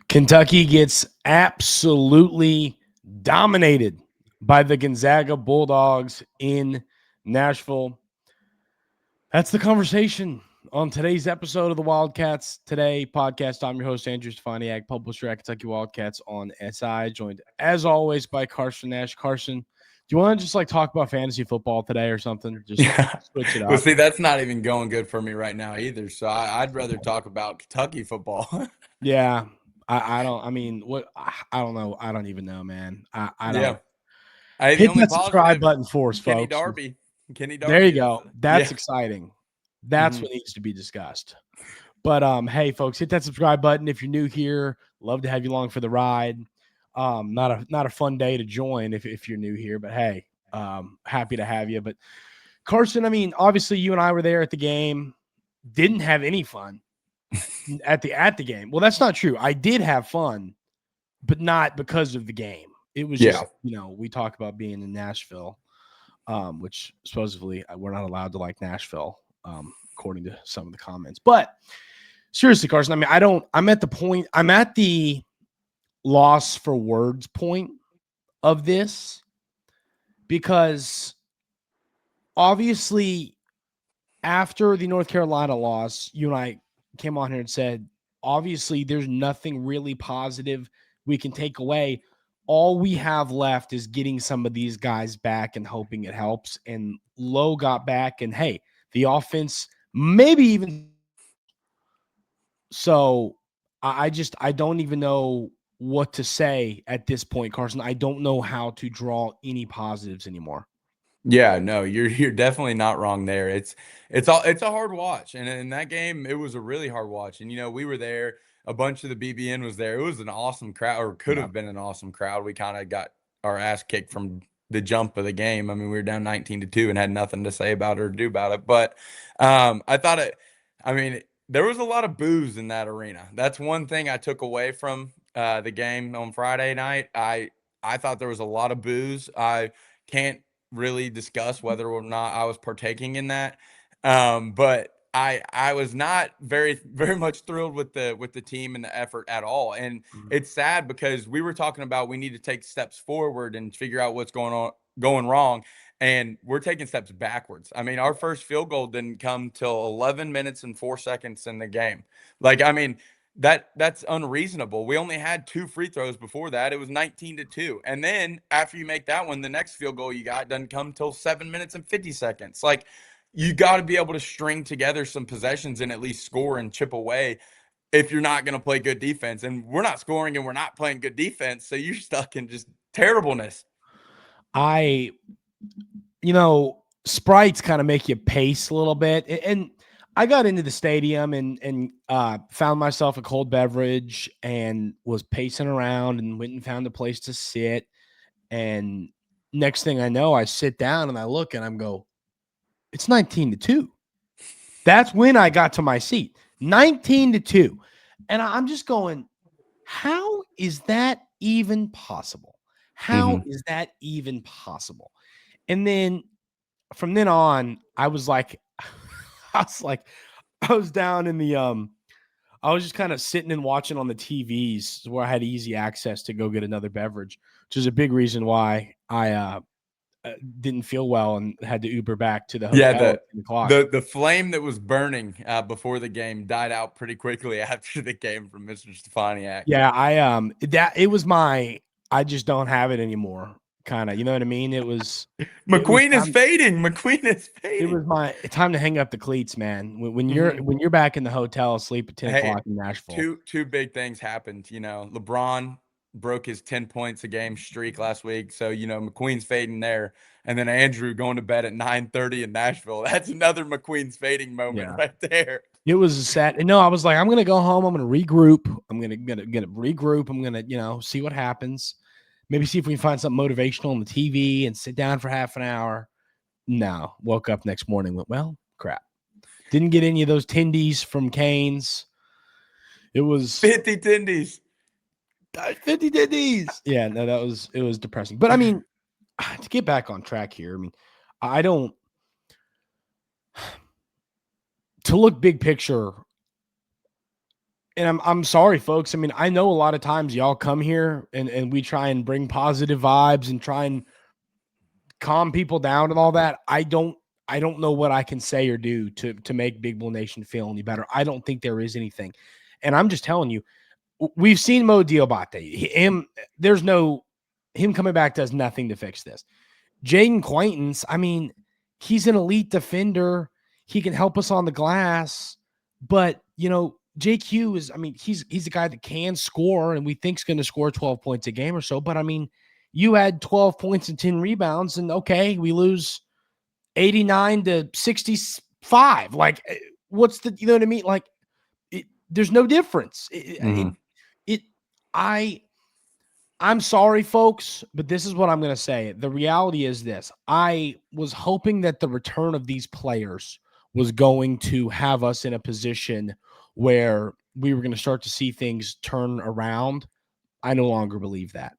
Kentucky gets absolutely dominated by the Gonzaga Bulldogs in Nashville. That's the conversation on today's episode of the Wildcats Today Podcast. I'm your host, Andrew Stefaniak, publisher at Kentucky Wildcats on SI, joined as always by Carson Nash. Carson, do you want to just talk about fantasy football today or something? Just switch it up. Well, see, that's not even going good for me right now either. So I'd rather talk about Kentucky football. Yeah. I don't know. I don't even know, man. I don't. Yeah. The Hit only that subscribe positive, button for us, Kenny folks. Darby. Kenny There you Darby. go. That's exciting. That's what needs to be discussed. But hey, folks, hit that subscribe button if you're new here. Love to have you along for the ride. Not a fun day to join if you're new here, but hey, happy to have you. But Carson, I mean, obviously you and I were there at the game. Didn't have any fun at the game. Well, that's not true. I did have fun, but not because of the game. It was just, we talk about being in Nashville, which supposedly we're not allowed to like Nashville, according to some of the comments. But seriously, Carson, I mean, I'm at the loss for words point of this, because obviously after the North Carolina loss, you and I came on here and said, obviously there's nothing really positive we can take away. All we have left is getting some of these guys back and hoping it helps. And Lowe got back, and hey, the offense maybe even. So I don't even know what to say at this point, Carson. I don't know how to draw any positives anymore. Yeah, no, you're definitely not wrong there. It's a hard watch, and in that game, it was a really hard watch. And we were there. A bunch of the BBN was there. It was an awesome crowd, or could have been an awesome crowd. We kind of got our ass kicked from the jump of the game. I mean, we were down 19-2 and had nothing to say about it or do about it. But I thought it. I mean, there was a lot of boos in that arena. That's one thing I took away from the game on Friday night. I thought there was a lot of boos. I can't really discuss whether or not I was partaking in that. But I was not very much thrilled with the team and the effort at all. And it's sad because we were talking about we need to take steps forward and figure out what's going wrong. And we're taking steps backwards. I mean, our first field goal didn't come till 11 minutes and 4 seconds in the game. I mean, that's unreasonable. We only had 2 free throws before that. It was 19-2. And then after you make that one, the next field goal you got doesn't come till 7 minutes and 50 seconds. You got to be able to string together some possessions and at least score and chip away if you're not going to play good defense. And we're not scoring and we're not playing good defense. So you're stuck in just terribleness. Sprites kind of make you pace a little bit. And I got into the stadium and found myself a cold beverage and was pacing around and went and found a place to sit. And next thing I know, I sit down and I look and I'm go, it's 19-2. That's when I got to my seat. 19-2. And I'm just going, how is that even possible? How is that even possible? And then from then on, I was down in the I was just kind of sitting and watching on the TVs where I had easy access to go get another beverage, which is a big reason why I didn't feel well and had to Uber back to the hotel. Yeah, the flame that was burning before the game died out pretty quickly after the game from Mr. Stefaniak. Yeah, I just don't have it anymore. Kind of, you know what I mean? It was McQueen is fading. It was my time to hang up the cleats, man. When you're back in the hotel asleep at 10 o'clock in Nashville. Two big things happened. LeBron broke his 10 points a game streak last week. So, McQueen's fading there. And then Andrew going to bed at 9:30 in Nashville. That's another McQueen's fading moment right there. It was sad. No, I was like, I'm going to go home. I'm going to regroup. I'm going to regroup. I'm going to, see what happens. Maybe see if we can find something motivational on the TV and sit down for half an hour. No, woke up next morning, went, well, crap. Didn't get any of those tendies from Cane's. It was 50 tendies. 50 tendies. Yeah, no, it was depressing. But I mean, to get back on track here, I mean, to look big picture, And I'm sorry, folks. I mean, I know a lot of times y'all come here and we try and bring positive vibes and try and calm people down and all that. I don't know what I can say or do to make Big Bull Nation feel any better. I don't think there is anything. And I'm just telling you, we've seen Mo Diabate. Him coming back does nothing to fix this. Jaden Quaintance, I mean, he's an elite defender. He can help us on the glass, but JQ is, I mean, he's a guy that can score and we think's going to score 12 points a game or so. But I mean, you had 12 points and 10 rebounds and okay, we lose 89 to 65. Like what's the, you know what I mean? Like there's no difference. I'm sorry, folks, but this is what I'm going to say. The reality is this. I was hoping that the return of these players was going to have us in a position where we were going to start to see things turn around. I no longer believe that.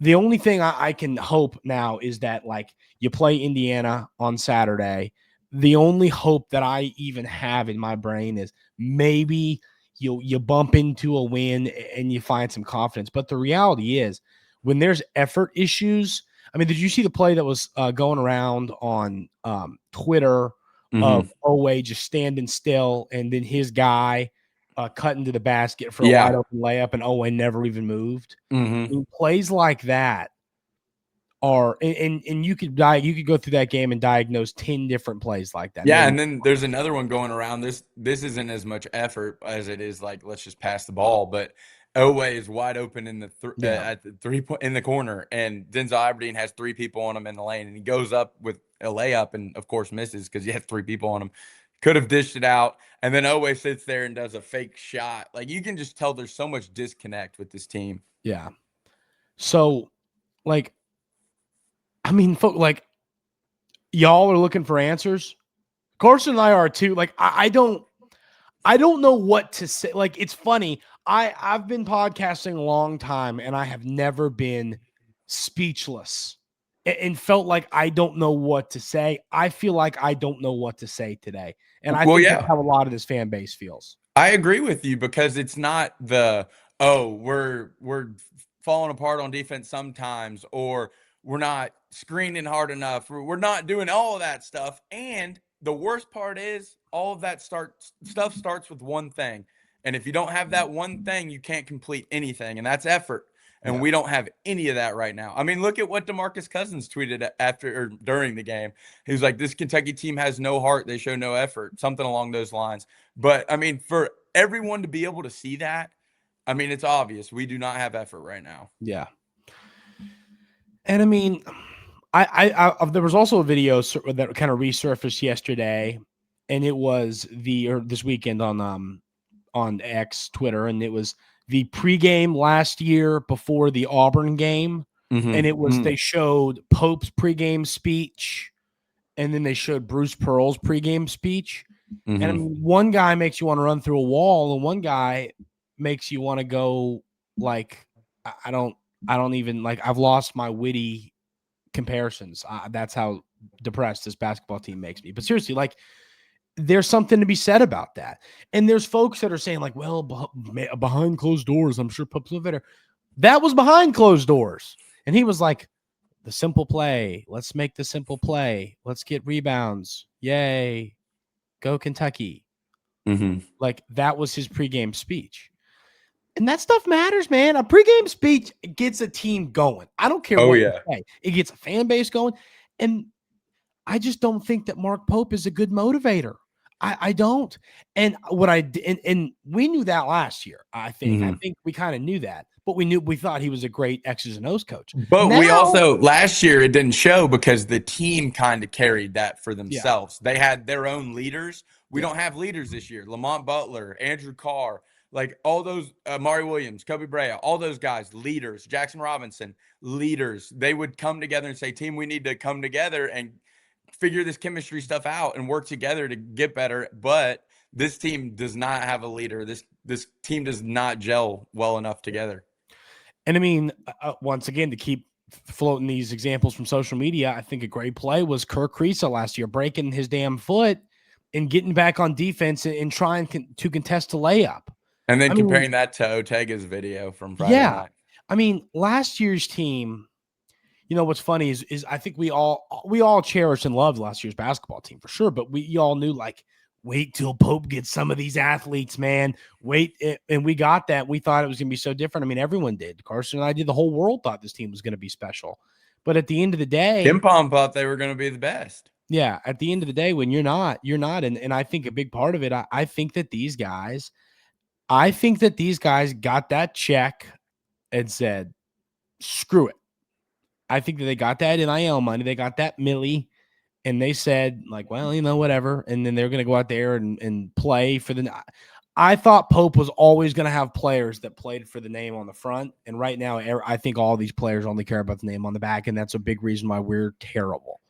The only thing I can hope now is that, like, you play Indiana on Saturday. The only hope that I even have in my brain is maybe you bump into a win and you find some confidence. But the reality is, when there's effort issues, I mean, did you see the play that was going around on Twitter of Owe just standing still and then his guy cut into the basket for a wide open layup and Owe never even moved? I mean, plays like that are, and you could go through that game and diagnose 10 different plays like that. Yeah, and then there's another one going around. This isn't as much effort as it is like let's just pass the ball, but Owe is wide open in the at the 3-point in the corner, and Denzel Aberdeen has 3 people on him in the lane, and he goes up with a layup and of course misses because he has 3 people on him. Could have dished it out, and then Owe sits there and does a fake shot. Like you can just tell there's so much disconnect with this team. Yeah. So, like, I mean, like, y'all are looking for answers. Carson and I are too. Like, I don't know what to say. Like, it's funny. I've been podcasting a long time, and I have never been speechless and felt like I don't know what to say. I feel like I don't know what to say today. And I think that's how a lot of this fan base feels. I agree with you because it's not we're falling apart on defense sometimes, or we're not screening hard enough. We're not doing all of that stuff. And the worst part is all of that stuff starts with one thing. And if you don't have that one thing, you can't complete anything. And that's effort. And we don't have any of that right now. I mean, look at what DeMarcus Cousins tweeted after or during the game. He was like, this Kentucky team has no heart. They show no effort, something along those lines. But, I mean, for everyone to be able to see that, I mean, it's obvious. We do not have effort right now. Yeah. And, I mean, I there was also a video that kind of resurfaced yesterday, and it was this weekend on X, Twitter, and it was the pregame last year before the Auburn game. And it was, they showed Pope's pregame speech, and then they showed Bruce Pearl's pregame speech. And I mean, one guy makes you want to run through a wall, and one guy makes you want to go like, I don't even like, I've lost my witty comparisons. That's how depressed this basketball team makes me. But seriously, like, there's something to be said about that. And there's folks that are saying like, well, behind closed doors, I'm sure Pope's better. That was behind closed doors. And he was like, the simple play. Let's make the simple play. Let's get rebounds. Yay. Go Kentucky. Like, that was his pregame speech. And that stuff matters, man. A pregame speech gets a team going. I don't care what you say. It gets a fan base going. And I just don't think that Mark Pope is a good motivator. I don't. And and we knew that last year, I think. I think we kind of knew that. But we thought he was a great X's and O's coach. But we also, last year, it didn't show because the team kind of carried that for themselves. They had their own leaders. We don't have leaders this year. Lamont Butler, Andrew Carr, like all those, Mari Williams, Kobe Brea, all those guys, leaders, Jackson Robinson, leaders. They would come together and say, team, we need to come together and figure this chemistry stuff out and work together to get better. But this team does not have a leader. This team does not gel well enough together. And I mean, once again, to keep floating these examples from social media, I think a great play was Kirk Kriisa last year, breaking his damn foot and getting back on defense and trying to contest a layup. And then I mean, comparing that to Ortega's video from Friday yeah. night. I mean, last year's team, what's funny is I think we all cherished and loved last year's basketball team for sure, but we all knew, like, wait till Pope gets some of these athletes, man. And we got that. We thought it was going to be so different. I mean, everyone did. Carson and I did. The whole world thought this team was going to be special. But at the end of the day, Kim Pom thought they were going to be the best. Yeah, at the end of the day, when you're not. And I think a big part of it, I think that these guys got that check and said, screw it. I think that they got that NIL money. They got that millie, and they said, like, well, whatever. And then they're going to go out there and play for the – I thought Pope was always going to have players that played for the name on the front. And right now, I think all these players only care about the name on the back, and that's a big reason why we're terrible.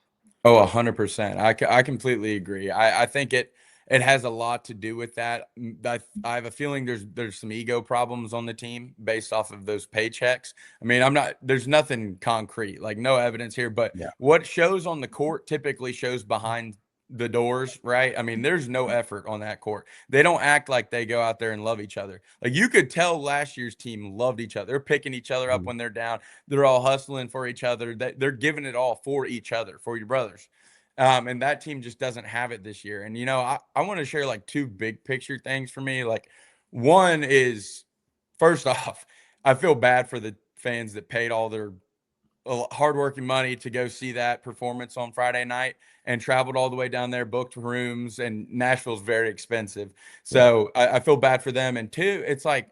Oh, 100%. I completely agree. I think it has a lot to do with that. I have a feeling there's some ego problems on the team based off of those paychecks. I mean, there's nothing concrete, like no evidence here, but what shows on the court typically shows behind the doors, right? I mean, there's no effort on that court. They don't act like they go out there and love each other. Like, you could tell last year's team loved each other. They're picking each other up when they're down. They're all hustling for each other. They're giving it all for each other, for your brothers. And that team just doesn't have it this year. And, I want to share like two big picture things for me. Like, one is, first off, I feel bad for the fans that paid all their hardworking money to go see that performance on Friday night and traveled all the way down there, booked rooms, and Nashville's very expensive. So I feel bad for them. And two, it's like,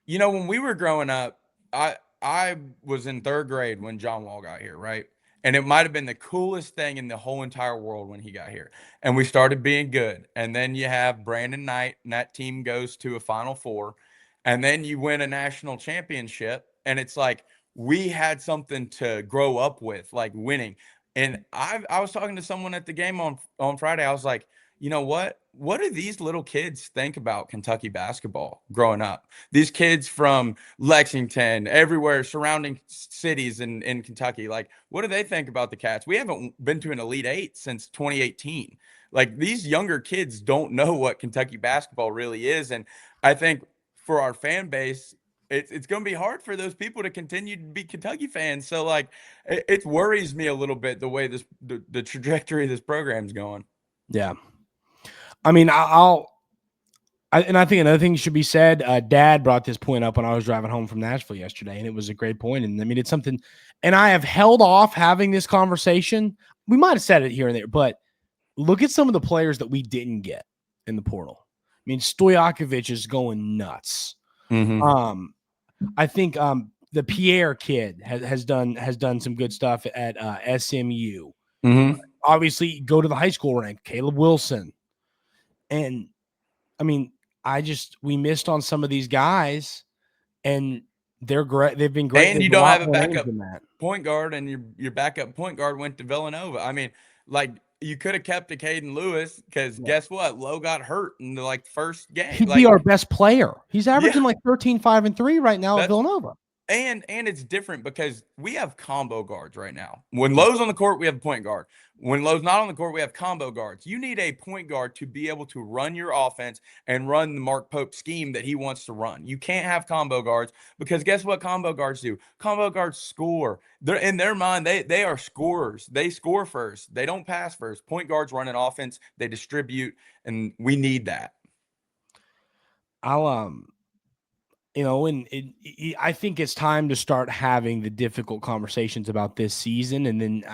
when we were growing up, I was in third grade when John Wall got here, right? And it might have been the coolest thing in the whole entire world when he got here. And we started being good. And then you have Brandon Knight, and that team goes to a Final Four. And then you win a national championship. And it's like, we had something to grow up with, like winning. And I was talking to someone at the game on Friday. I was like, you know what? What do these little kids think about Kentucky basketball growing up? These kids from Lexington, everywhere, surrounding cities in Kentucky, like, what do they think about the Cats? We haven't been to an Elite Eight since 2018. Like, these younger kids don't know what Kentucky basketball really is. And I think for our fan base, it's going to be hard for those people to continue to be Kentucky fans. So, like, it worries me a little bit the way the trajectory of this program's going. Yeah. I mean, I think another thing should be said. Dad brought this point up when I was driving home from Nashville yesterday, and it was a great point. And I mean, it's something, and I have held off having this conversation. We might have said it here and there, but look at some of the players that we didn't get in the portal. I mean, Stojakovic is going nuts. Mm-hmm. I think the Pierre kid has done some good stuff at SMU. Mm-hmm. Obviously, go to the high school rank, Caleb Wilson. And I mean, we missed on some of these guys, and they're great. They've been great. And you don't have a backup point guard, and your backup point guard went to Villanova. I mean, like, you could have kept a Caden Lewis, because guess what? Lowe got hurt in the first game. He'd be our best player. He's averaging like 13, 5, and 3 right now at Villanova. And it's different because we have combo guards right now. When Lowe's on the court, we have a point guard. When Lowe's not on the court, we have combo guards. You need a point guard to be able to run your offense and run the Mark Pope scheme that he wants to run. You can't have combo guards, because guess what combo guards do? Combo guards score. They're, in their mind, they are scorers. They score first. They don't pass first. Point guards run an offense. They distribute, and we need that. I think it's time to start having the difficult conversations about this season, and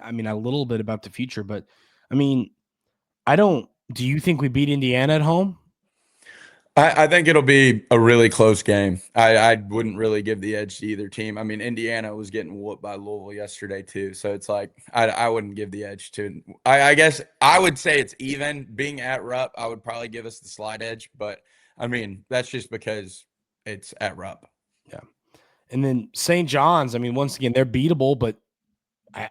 I mean, a little bit about the future. But I mean, do you think we beat Indiana at home? I think it'll be a really close game. I wouldn't really give the edge to either team. I mean, Indiana was getting whooped by Louisville yesterday too, so it's like I wouldn't give the edge to. I guess I would say it's even. Being at Rupp, I would probably give us the slight edge, but I mean, that's just because it's at Rupp. Yeah. And then St. John's, I mean, once again, they're beatable, but I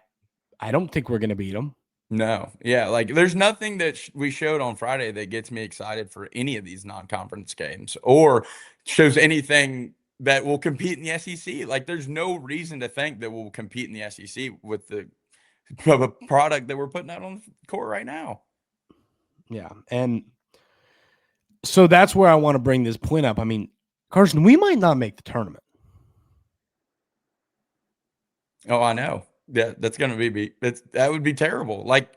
don't think we're going to beat them. No. Yeah, like, there's nothing that we showed on Friday that gets me excited for any of these non-conference games or shows anything that will compete in the SEC. Like, there's no reason to think that we'll compete in the SEC with the product that we're putting out on the court right now. Yeah. And So that's where I want to bring this point up. I mean, Carson, we might not make the tournament. Oh, I know. Yeah, that's going to be that would be terrible. Like,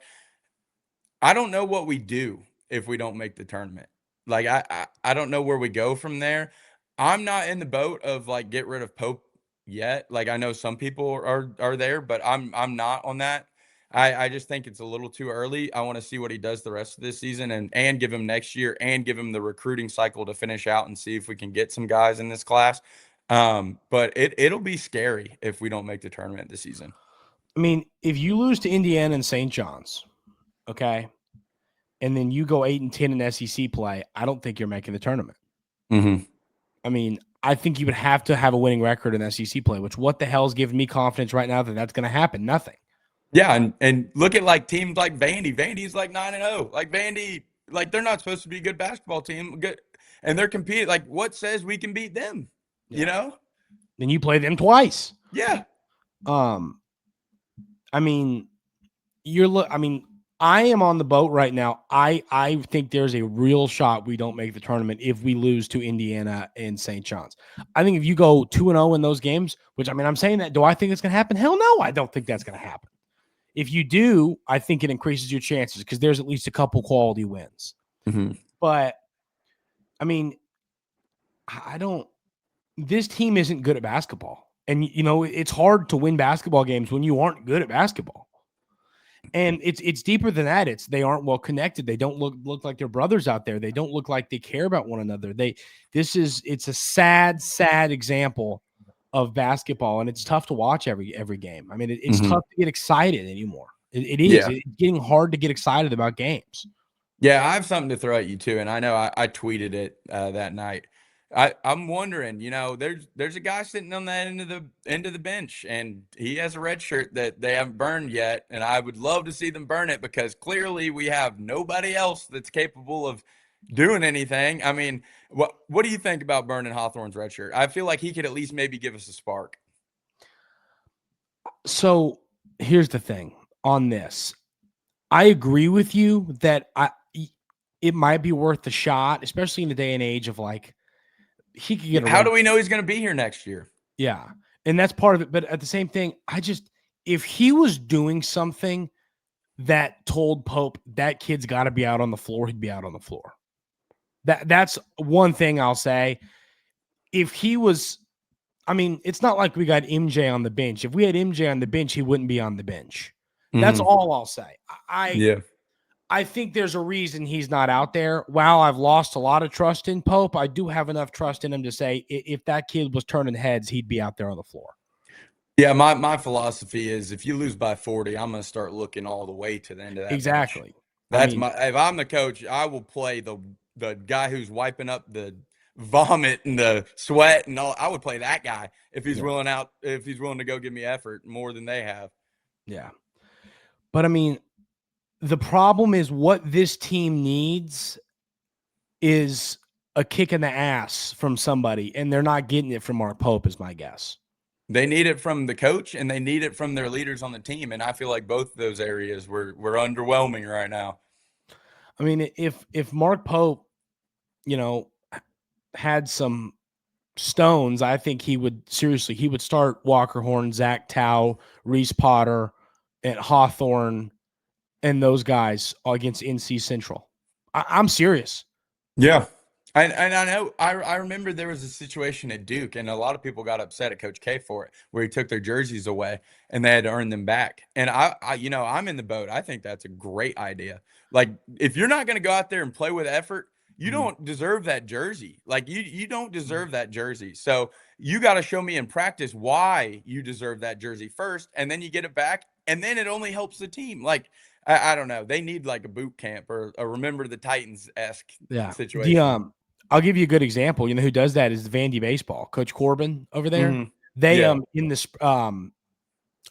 I don't know what we do if we don't make the tournament. Like, I don't know where we go from there. I'm not in the boat of like get rid of Pope yet. Like, I know some people are there, but I'm not on that. I just think it's a little too early. I want to see what he does the rest of this season and give him next year and give him the recruiting cycle to finish out and see if we can get some guys in this class. But it'll be scary if we don't make the tournament this season. I mean, if you lose to Indiana and St. John's, okay, and then you go 8-10 in SEC play, I don't think you're making the tournament. Mm-hmm. I mean, I think you would have to have a winning record in SEC play, which what the hell is giving me confidence right now that that's going to happen? Nothing. Yeah, and look at like teams like Vandy. Vandy's like 9-0. Like Vandy, like they're not supposed to be a good basketball team. Good, and they're competing. Like, what says we can beat them? Yeah. You know? Then you play them twice. Yeah. I mean, I am on the boat right now. I think there's a real shot we don't make the tournament if we lose to Indiana and St. John's. I think if you go 2-0 in those games, which I mean, I'm saying that, do I think it's going to happen? Hell no, I don't think that's going to happen. If you do, I think it increases your chances because there's at least a couple quality wins. Mm-hmm. But, I mean, this team isn't good at basketball. And, you know, it's hard to win basketball games when you aren't good at basketball. And it's deeper than that. They aren't well connected. They don't look like they're brothers out there. They don't look like they care about one another. It's a sad example of basketball, and it's tough to watch every game. I mean, it's tough to get excited anymore. It is. Yeah. It's getting hard to get excited about games. Yeah, I have something to throw at you too, and I know I tweeted it that night. I'm wondering, you know, there's a guy sitting on that end of the bench, and he has a red shirt that they haven't burned yet, and I would love to see them burn it because clearly we have nobody else that's capable of doing anything. I mean, what do you think about burning Hawthorne's red shirt? I feel like he could at least maybe give us a spark. So here's the thing on this. I agree with you that it might be worth the shot, especially in the day and age of like, he could get. How do we know he's going to be here next year? Yeah, and that's part of it. But at the same thing, if he was doing something that told Pope that kid's got to be out on the floor, he'd be out on the floor. That's one thing I'll say. If he was, I mean, it's not like we got MJ on the bench. If we had MJ on the bench, he wouldn't be on the bench. That's all I'll say. I think there's a reason he's not out there. While I've lost a lot of trust in Pope, I do have enough trust in him to say if that kid was turning heads, he'd be out there on the floor. Yeah, my philosophy is if you lose by 40, I'm going to start looking all the way to the end of that. Exactly. Match. If I'm the coach, I will play the guy who's wiping up the vomit and the sweat and all. I would play that guy if he's willing to go give me effort more than they have. Yeah. But I mean, the problem is what this team needs is a kick in the ass from somebody, and they're not getting it from Mark Pope, is my guess. They need it from the coach, and they need it from their leaders on the team, and I feel like both of those areas were underwhelming right now. I mean, if Mark Pope, you know, had some stones, I think he would start Walker Horn, Zach Tao, Reese Potter, and Hawthorne, and those guys against NC Central. I'm serious. Yeah. And I know I remember there was a situation at Duke, and a lot of people got upset at Coach K for it, where he took their jerseys away and they had to earn them back. And I you know, I'm in the boat. I think that's a great idea. Like, if you're not going to go out there and play with effort, you don't deserve that jersey. Like, you don't deserve that jersey. So you got to show me in practice why you deserve that jersey first, and then you get it back, and then it only helps the team. Like, I don't know. They need like a boot camp or a Remember the Titans-esque situation. I'll give you a good example. You know who does that is Vandy baseball. Coach Corbin over there. Mm-hmm. They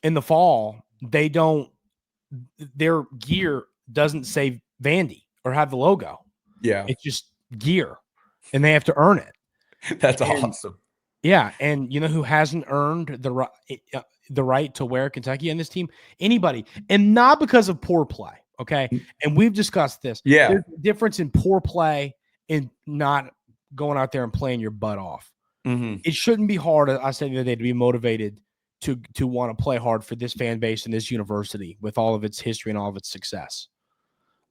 in the fall, their gear doesn't say Vandy or have the logo. Yeah. It's just gear, and they have to earn it. That's awesome. Yeah, and you know who hasn't earned the right to wear Kentucky on this team? Anybody, and not because of poor play. Okay, and we've discussed this. Yeah, there's a difference in poor play and not going out there and playing your butt off. Mhm. It shouldn't be hard, I said the other day, to be motivated to want to play hard for this fan base and this university with all of its history and all of its success.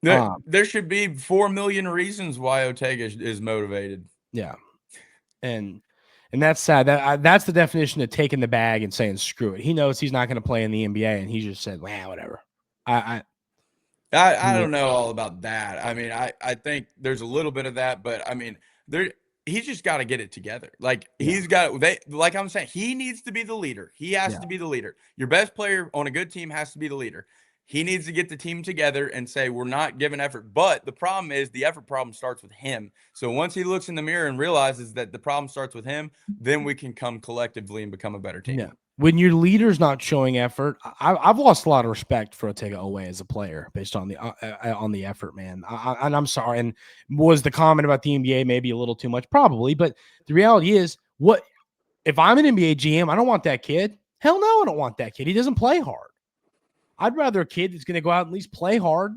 There should be 4 million reasons why Ortega is motivated. Yeah. And that's sad. That's the definition of taking the bag and saying screw it. He knows he's not going to play in the NBA, and he just said, "Well, whatever." I don't know all about that. I mean, I think there's a little bit of that, but I mean, he's just got to get it together. Like like I'm saying, he needs to be the leader. He has to be the leader. Your best player on a good team has to be the leader. He needs to get the team together and say, we're not giving effort. But the problem is the effort problem starts with him. So once he looks in the mirror and realizes that the problem starts with him, then we can come collectively and become a better team. Yeah. When your leader's not showing effort, I've lost a lot of respect for Ortega Owe as a player based on the effort, man. And I'm sorry. And was the comment about the NBA maybe a little too much? Probably. But the reality is, what if I'm an NBA GM? I don't want that kid. Hell no, I don't want that kid. He doesn't play hard. I'd rather a kid that's going to go out and at least play hard.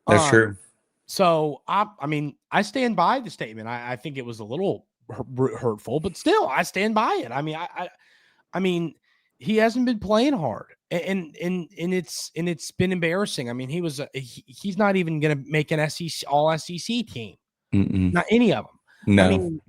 That's true. So, I mean, I stand by the statement. I think it was a little hurtful, but still, I stand by it. I mean, I mean, he hasn't been playing hard, and it's been embarrassing. I mean, he's not even going to make an all SEC team. Not any of them. No. I mean,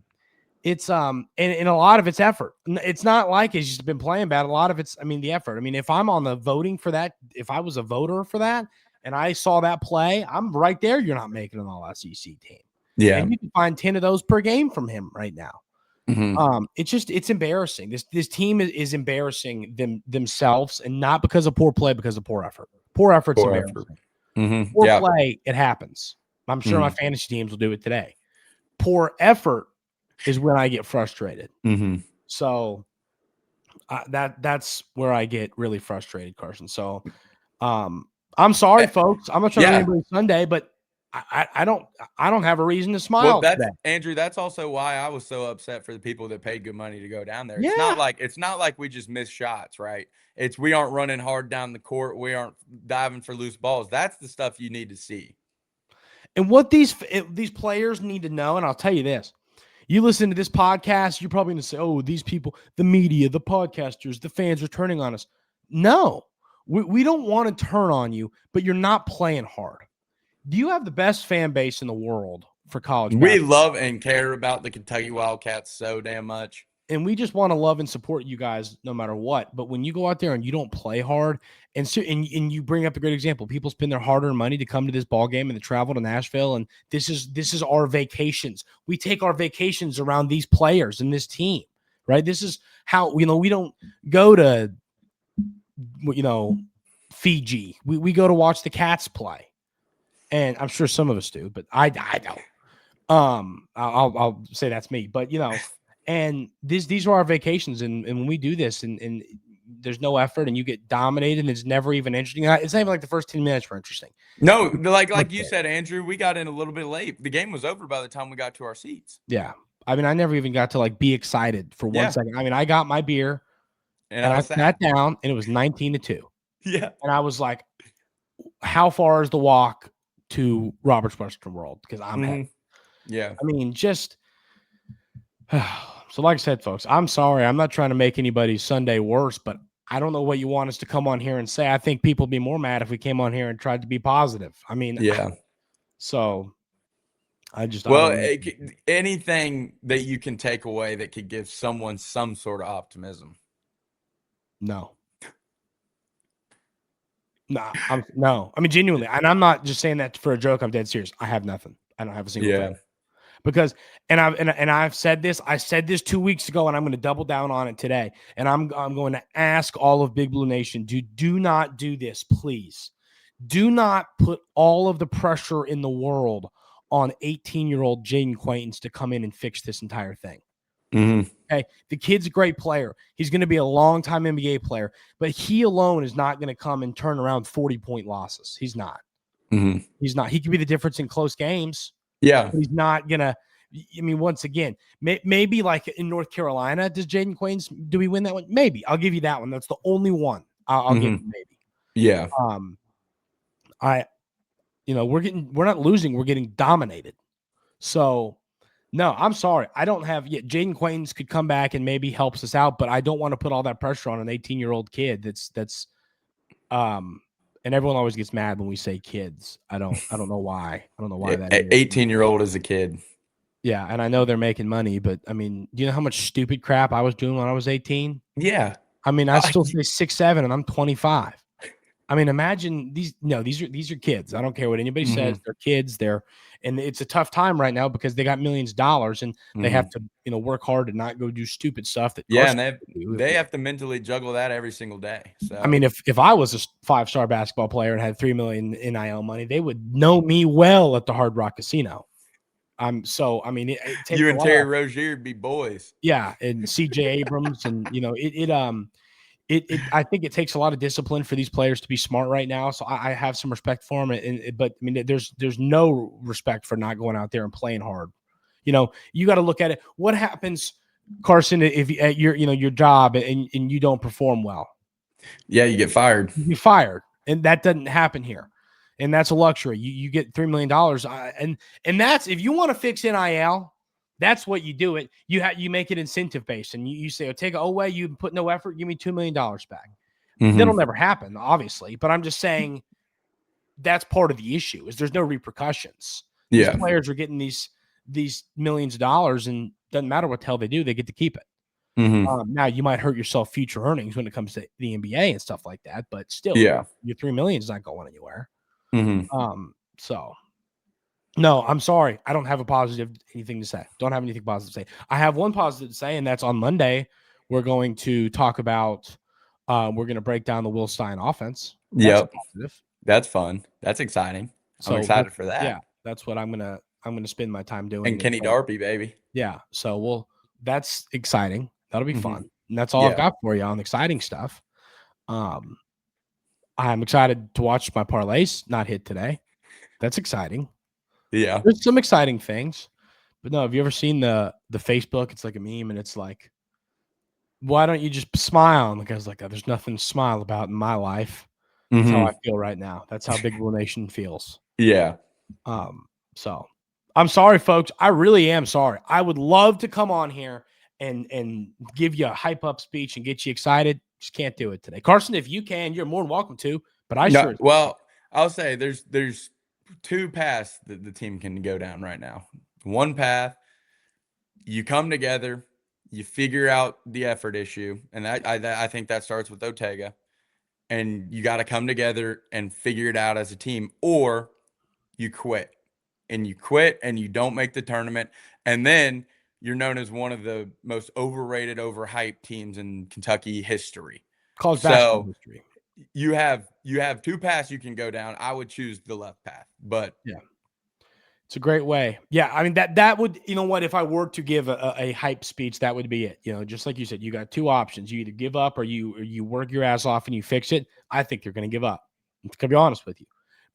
it's and a lot of it's effort. It's not like he's just been playing bad. A lot of it's, I mean, the effort. I mean, if I'm on the voting for that, if I was a voter for that and I saw that play, I'm right there. You're not making an all SEC team. Yeah. And you can find 10 of those per game from him right now. Mm-hmm. It's embarrassing. This team is embarrassing themselves, and not because of poor play, because of poor effort. Poor effort's embarrassing. Effort. Mm-hmm. Poor play, it happens. I'm sure my fantasy teams will do it today. Poor effort is when I get frustrated. So that's where I get really frustrated, Carson. So I'm sorry, folks. I'm not trying to ruin anybody's Sunday, but I don't have a reason to smile. Well, Andrew, that's also why I was so upset for the people that paid good money to go down there. Yeah. It's not like we just miss shots, right? We aren't running hard down the court. We aren't diving for loose balls. That's the stuff you need to see. And what these players need to know, and I'll tell you this. You listen to this podcast, you're probably going to say, oh, these people, the media, the podcasters, the fans are turning on us. No, we don't want to turn on you, but you're not playing hard. Do you have the best fan base in the world for college basketball? We love and care about the Kentucky Wildcats so damn much. And we just want to love and support you guys no matter what. But when you go out there and you don't play hard, and you bring up a great example, people spend their hard-earned money to come to this ball game and to travel to Nashville, and this is our vacations. We take our vacations around these players and this team, right? This is how we don't go to Fiji. We go to watch the Cats play, and I'm sure some of us do, but I don't. I'll say that's me, but and these are our vacations, and when we do this, and there's no effort, and you get dominated, and it's never even interesting. It's not even like the first 10 minutes were interesting. No, like you said, Andrew, we got in a little bit late. The game was over by the time we got to our seats. Yeah, I mean, I never even got to be excited for 1 second. I mean, I got my beer, and I sat down, and it was 19-2. Yeah, and I was like, "How far is the walk to Robert's Western World?" Because I'm heading. Yeah, I mean, just. So like I said, folks, I'm sorry. I'm not trying to make anybody's Sunday worse, but I don't know what you want us to come on here and say. I think people would be more mad if we came on here and tried to be positive. I mean, so I just anything that you can take away that could give someone some sort of optimism. No. No. I mean, genuinely, and I'm not just saying that for a joke. I'm dead serious. I have nothing. I don't have a single thing. Because I've said this. I said this 2 weeks ago, and I'm going to double down on it today. And I'm going to ask all of Big Blue Nation, do not do this, please. Do not put all of the pressure in the world on 18-year-old Jaden Quaintance to come in and fix this entire thing. Okay, the kid's a great player. He's going to be a long-time NBA player, but he alone is not going to come and turn around 40-point losses. He's not. He's not. He could be the difference in close games. Yeah. He's not going to, I mean, once again, maybe like in North Carolina, does Jaden Quaintance, do we win that one? Maybe. I'll give you that one. That's the only one I'll give you maybe. Yeah. We're not losing. We're getting dominated. So, no, I'm sorry. I don't have yet. Jaden Quaintance could come back and maybe helps us out, but I don't want to put all that pressure on an 18-year-old kid. And everyone always gets mad when we say kids. I don't know why. I don't know why that is. 18-year-old is a kid. Yeah, and I know they're making money, but I mean, do you know how much stupid crap I was doing when I was 18? Yeah. I mean, I still say 6'7", and I'm 25. I mean, imagine these. No, these are kids. I don't care what anybody says. They're kids. And it's a tough time right now because they got millions of dollars and they have to, work hard and not go do stupid stuff that. Yeah, and they have to mentally juggle that every single day. So I mean, if I was a 5-star basketball player and had $3 million NIL money, they would know me well at the Hard Rock Casino. I mean, it takes you and Terry Rozier would be boys. Yeah, and CJ Abrams, and I think it takes a lot of discipline for these players to be smart right now. So I have some respect for them, but I mean, there's no respect for not going out there and playing hard. You got to look at it. What happens, Carson, if at your job and you don't perform well? Yeah, you get fired. You fired, and that doesn't happen here. And that's a luxury. You get $3 million, and that's if you want to fix NIL. That's what you do it. You make it incentive based, and you say, Oweh, you put no effort, give me $2 million back. That'll never happen, obviously. But I'm just saying that's part of the issue is there's no repercussions. Yeah, these players are getting these millions of dollars, and doesn't matter what the hell they do, they get to keep it. Now you might hurt yourself future earnings when it comes to the NBA and stuff like that, but still, your $3 million is not going anywhere. So. No, I'm sorry. I don't have anything to say. Don't have anything positive to say. I have one positive to say, and that's on Monday. We're going to talk about we're going to break down the Will Stein offense. Yep. That's fun. That's exciting. I'm excited for that. Yeah, that's what I'm gonna spend my time doing. And Kenny Darby, baby. Yeah. So that's exciting. That'll be fun. And that's all I've got for you on exciting stuff. I'm excited to watch my parlays not hit today. That's exciting. Yeah. There's some exciting things. But no, have you ever seen the Facebook? It's like a meme, and it's like, why don't you just smile? And the guy's like, there's nothing to smile about in my life. That's how I feel right now. That's how Big Blue Nation feels. Yeah. So I'm sorry, folks. I really am sorry. I would love to come on here and give you a hype up speech and get you excited. Just can't do it today. Carson, if you can, you're more than welcome to. But I'll say there's two paths that the team can go down right now. One path, you come together, you figure out the effort issue, and I think that starts with Ortega, and you got to come together and figure it out as a team, or you quit, and you don't make the tournament, and then you're known as one of the most overrated, overhyped teams in Kentucky history. College basketball history. You have two paths you can go down. I would choose the left path, but yeah, it's a great way. Yeah, I mean that would, what, if I were to give a hype speech, that would be it. Just like you said, you got two options. You either give up or you work your ass off and you fix it. I think they're going to give up. To be honest with you,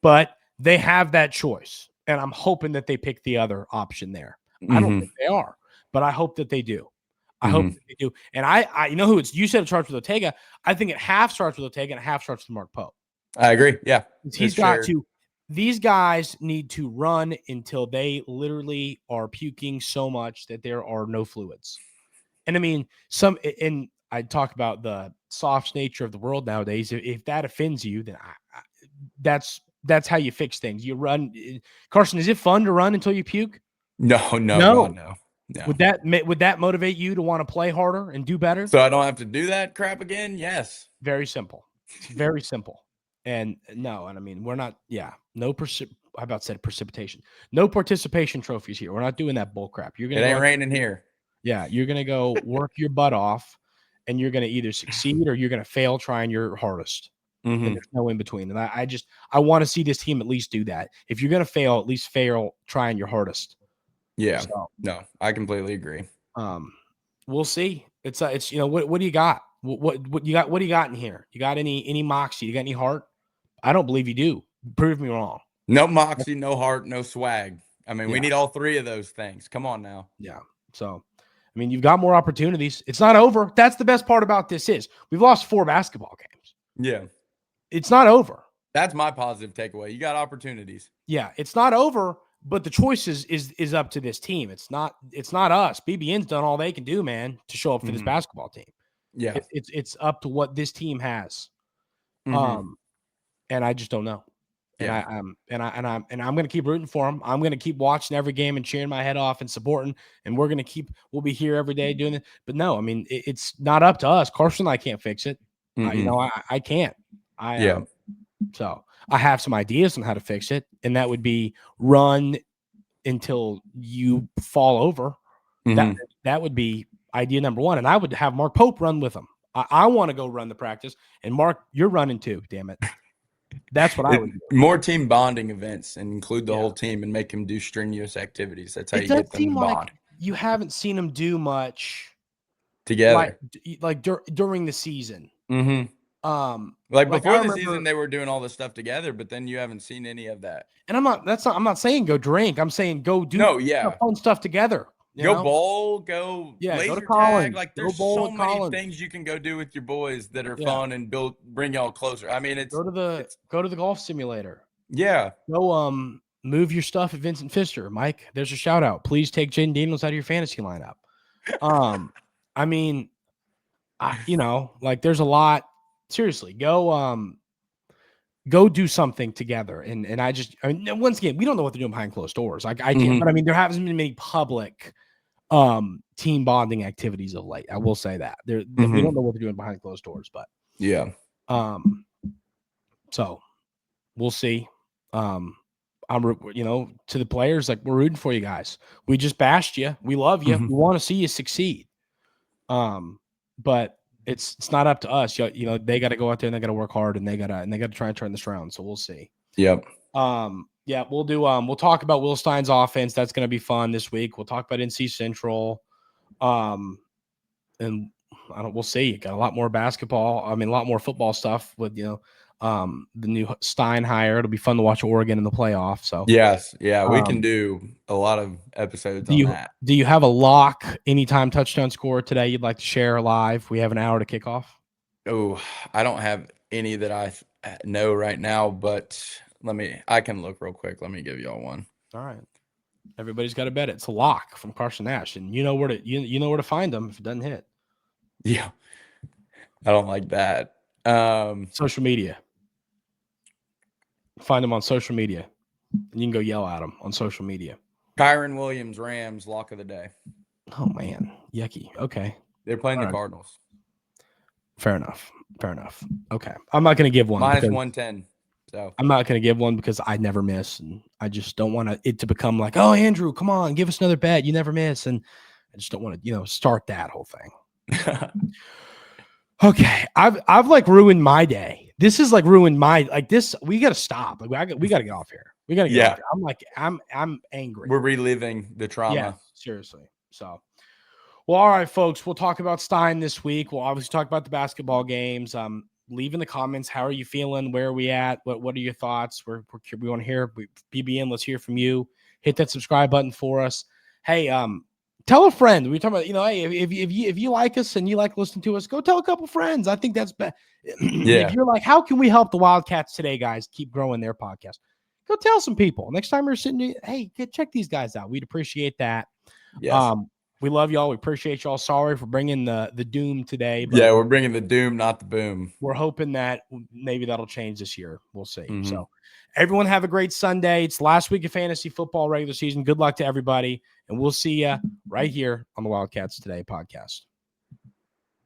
but they have that choice, and I'm hoping that they pick the other option there. I don't think they are, but I hope that they do. I hope that they do. And I who you said it starts with Ortega. I think it half starts with Ortega and half starts with Mark Pope. I agree. Yeah. He's got to. These guys need to run until they literally are puking so much that there are no fluids. And I mean, and I talk about the soft nature of the world nowadays. If that offends you, then that's how you fix things. You run. Carson, is it fun to run until you puke? No. Yeah. Would that motivate you to want to play harder and do better? So I don't have to do that crap again? Yes. Very simple. It's very simple. And no, and I mean, we're not, no precipitation. No participation trophies here. We're not doing that bull crap. It ain't raining here. Yeah. You're going to go work your butt off, and you're going to either succeed or you're going to fail trying your hardest. And there's no in between. And I want to see this team at least do that. If you're going to fail, at least fail trying your hardest. Yeah. So, no, I completely agree. We'll see. It's what do you got? What do you got in here? You got any moxie? You got any heart? I don't believe you do. Prove me wrong. No moxie, no heart, no swag. I mean, we need all three of those things. Come on now. Yeah. So, I mean, you've got more opportunities. It's not over. That's the best part about this is we've lost 4 basketball games. Yeah. It's not over. That's my positive takeaway. You got opportunities. Yeah. It's not over, But the choice is up to this team. It's not us. BBN's done all they can do, man, to show up for this basketball team. Yeah. It's up to what this team has. Mm-hmm. And I just don't know. And Yeah. I'm going to keep rooting for them. I'm going to keep watching every game and cheering my head off and supporting. And we'll be here every day doing it. But no, I mean, it's not up to us. Carson and I can't fix it. I can't. So I have some ideas on how to fix it, and that would be run until you fall over. That would be idea number one. And I would have Mark Pope run with them. I want to go run the practice, and Mark, you're running too. Damn it. That's what I would do. More team bonding events and include the whole team and make them do strenuous activities. That's how you get them to bond. Like you haven't seen them do much together, like during the season. Like before the season, they were doing all this stuff together, but then you haven't seen any of that. And I'm not saying go drink. I'm saying go do fun stuff together. Go bowl, go laser go to Collins. Tag. Like there's so many things you can go do with your boys that are fun and bring y'all closer. I mean, go to the golf simulator. Yeah. Go move your stuff at Vincent Pfister. Mike, there's a shout out. Please take Jaden Daniels out of your fantasy lineup. I mean, like there's a lot. Seriously, go do something together. And once again, we don't know what they're doing behind closed doors. Like I can't, but I mean, there haven't been many public team bonding activities of late. I will say that we don't know what they're doing behind closed doors, but so we'll see. I'm to the players, like we're rooting for you guys. We just bashed you. We love you. We want to see you succeed. But it's not up to us. They got to go out there and they got to work hard and they got to try and turn this around. So we'll see. Yep. We'll do. We'll talk about Will Stein's offense. That's going to be fun this week. We'll talk about NC Central. And we'll see. Got a lot more basketball. I mean, a lot more football stuff with the new Stein hire. It'll be fun to watch Oregon in the playoff. So yes, we can do a lot of episodes on that. Do you have a lock anytime touchdown score today you'd like to share live? We have an hour to kick off. Oh, I don't have any that I know right now, but I can look real quick. Let me give y'all one. All right. Everybody's got to bet it. It's a lock from Carson Nash, and you know where to find them if it doesn't hit. Yeah. I don't like that. Social media. Find them on social media, and you can go yell at them on social media. Kyron Williams, Rams, lock of the day. Oh, man. Yucky. Okay. They're playing the Cardinals. Fair enough. Okay. I'm not going to give one. Minus 110. So I'm not going to give one because I never miss, and I just don't want it to become like, oh, Andrew, come on, give us another bet. You never miss, and I just don't want to, start that whole thing. Okay, I've like ruined my day. This is like ruined my this. We got to stop. Like we got to get off here. We got to get off here. I'm like I'm angry. We're reliving the trauma. Yeah, seriously. So, well, all right, folks. We'll talk about Stein this week. We'll obviously talk about the basketball games. Leave in the comments. How are you feeling? Where are we at? What are your thoughts? We want to hear. BBN, let's hear from you. Hit that subscribe button for us. Hey, tell a friend. We're talking about, hey, if you like us and you like listening to us, go tell a couple friends. I think that's best. If you're like, how can we help the Wildcats today, guys, keep growing their podcast? Go tell some people. Next time you're sitting, hey, check these guys out. We'd appreciate that. Yes. We love y'all. We appreciate y'all. Sorry for bringing the doom today. But we're bringing the doom, not the boom. We're hoping that maybe that'll change this year. We'll see. So everyone have a great Sunday. It's last week of fantasy football regular season. Good luck to everybody. And we'll see you right here on the Wildcats Today podcast.